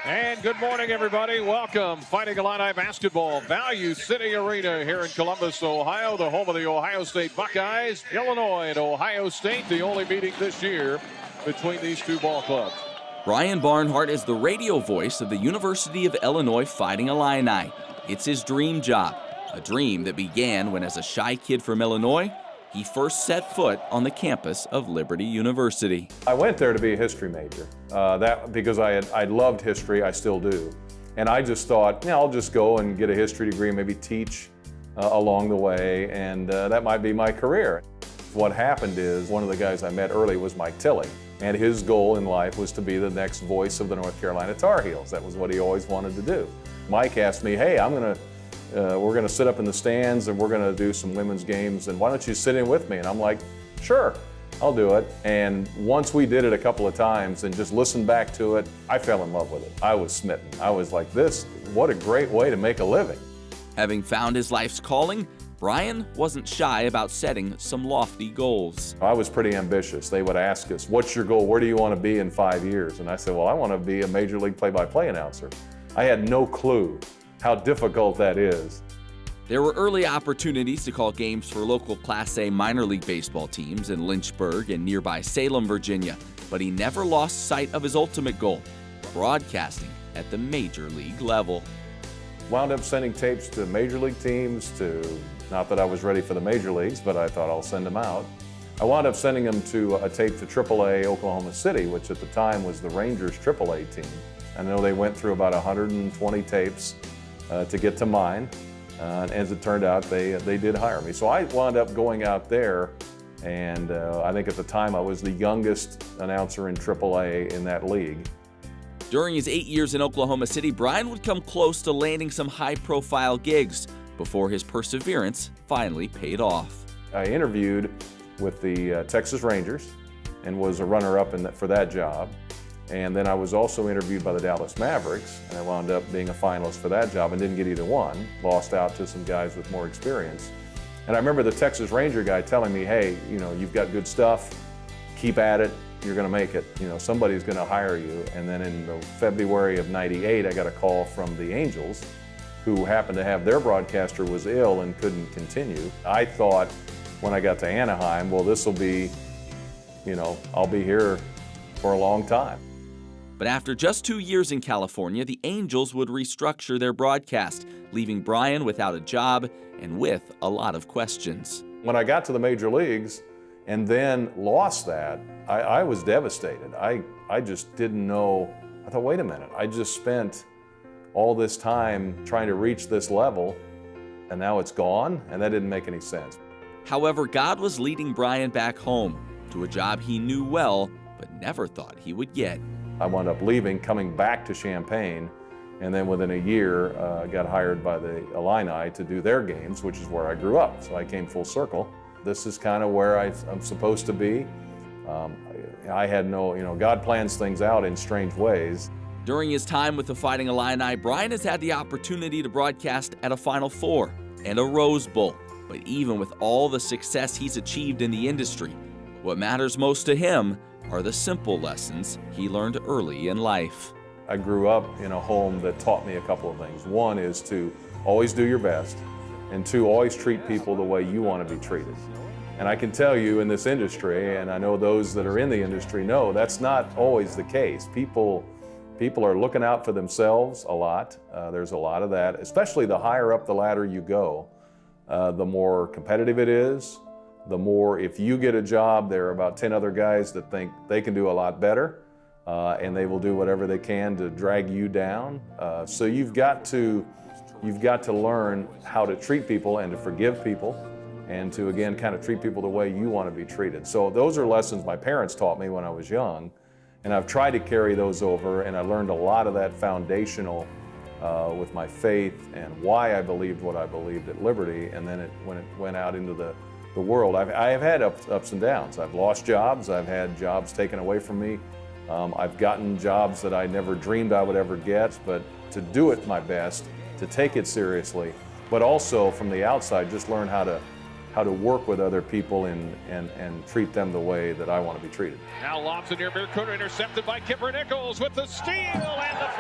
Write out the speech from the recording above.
And good morning, everybody. Welcome. Fighting Illini basketball, Value City Arena here in Columbus, Ohio, the home of the Ohio State Buckeyes. Illinois and Ohio State, the only meeting this year between these two ball clubs. Brian Barnhart is the radio voice of the University of Illinois Fighting Illini. It's his dream job, a dream that began when, as a shy kid from Illinois, he first set foot on the campus of Liberty University. I went there to be a history major, because I loved history, I still do. And I just thought, I'll just go and get a history degree, maybe teach along the way, and that might be my career. What happened is, one of the guys I met early was Mike Tilley, and his goal in life was to be the next voice of the North Carolina Tar Heels. That was what he always wanted to do. Mike asked me, hey, we're going to sit up in the stands and we're going to do some women's games, and why don't you sit in with me? And I'm like, sure, I'll do it. And once we did it a couple of times and just listened back to it, I fell in love with it. I was smitten. I was like, what a great way to make a living. Having found his life's calling, Brian wasn't shy about setting some lofty goals. I was pretty ambitious. They would ask us, what's your goal? Where do you want to be in 5 years? And I said, well, I want to be a major league play-by-play announcer. I had no clue how difficult that is. There were early opportunities to call games for local Class A minor league baseball teams in Lynchburg and nearby Salem, Virginia, but he never lost sight of his ultimate goal, broadcasting at the major league level. Wound up sending tapes to major league teams, not that I was ready for the major leagues, but I thought I'll send them out. I wound up sending them to a tape to AAA Oklahoma City, which at the time was the Rangers AAA team. I know they went through about 120 tapes to get to mine, and as it turned out, they did hire me. So I wound up going out there, and I think at the time I was the youngest announcer in AAA in that league. During his 8 years in Oklahoma City, Brian would come close to landing some high-profile gigs before his perseverance finally paid off. I interviewed with the Texas Rangers and was a runner-up for that job. And then I was also interviewed by the Dallas Mavericks, and I wound up being a finalist for that job and didn't get either one. Lost out to some guys with more experience. And I remember the Texas Ranger guy telling me, hey, you've got good stuff, keep at it, you're gonna make it. Somebody's gonna hire you. And then in February of '98, I got a call from the Angels, who happened to have their broadcaster was ill and couldn't continue. I thought when I got to Anaheim, well, this will be, I'll be here for a long time. But after just 2 years in California, the Angels would restructure their broadcast, leaving Brian without a job and with a lot of questions. When I got to the major leagues and then lost that, I was devastated. I just didn't know. I thought, wait a minute, I just spent all this time trying to reach this level, and now it's gone, and that didn't make any sense. However, God was leading Brian back home to a job he knew well, but never thought he would get. I wound up leaving, coming back to Champaign, and then within a year got hired by the Illini to do their games, which is where I grew up. So I came full circle. This is kind of where I'm supposed to be. I had no, God plans things out in strange ways. During his time with the Fighting Illini, Brian has had the opportunity to broadcast at a Final Four and a Rose Bowl. But even with all the success he's achieved in the industry, what matters most to him are the simple lessons he learned early in life. I grew up in a home that taught me a couple of things. One is to always do your best, and two, always treat people the way you want to be treated. And I can tell you in this industry, and I know those that are in the industry know, that's not always the case. People are looking out for themselves a lot. There's a lot of that, especially the higher up the ladder you go, the more competitive it is. The more, if you get a job, there are about 10 other guys that think they can do a lot better, and they will do whatever they can to drag you down. So you've got to learn how to treat people and to forgive people, and to, again, kind of treat people the way you want to be treated. So those are lessons my parents taught me when I was young, and I've tried to carry those over, and I learned a lot of that foundational with my faith and why I believed what I believed at Liberty, and then when it went out into the world. I have had ups and downs. I've lost jobs. I've had jobs taken away from me. I've gotten jobs that I never dreamed I would ever get, but to do it my best, to take it seriously, but also from the outside, just learn how to work with other people and treat them the way that I want to be treated. Now lobs it near midcourt, intercepted by Kipper Nichols with the steal and the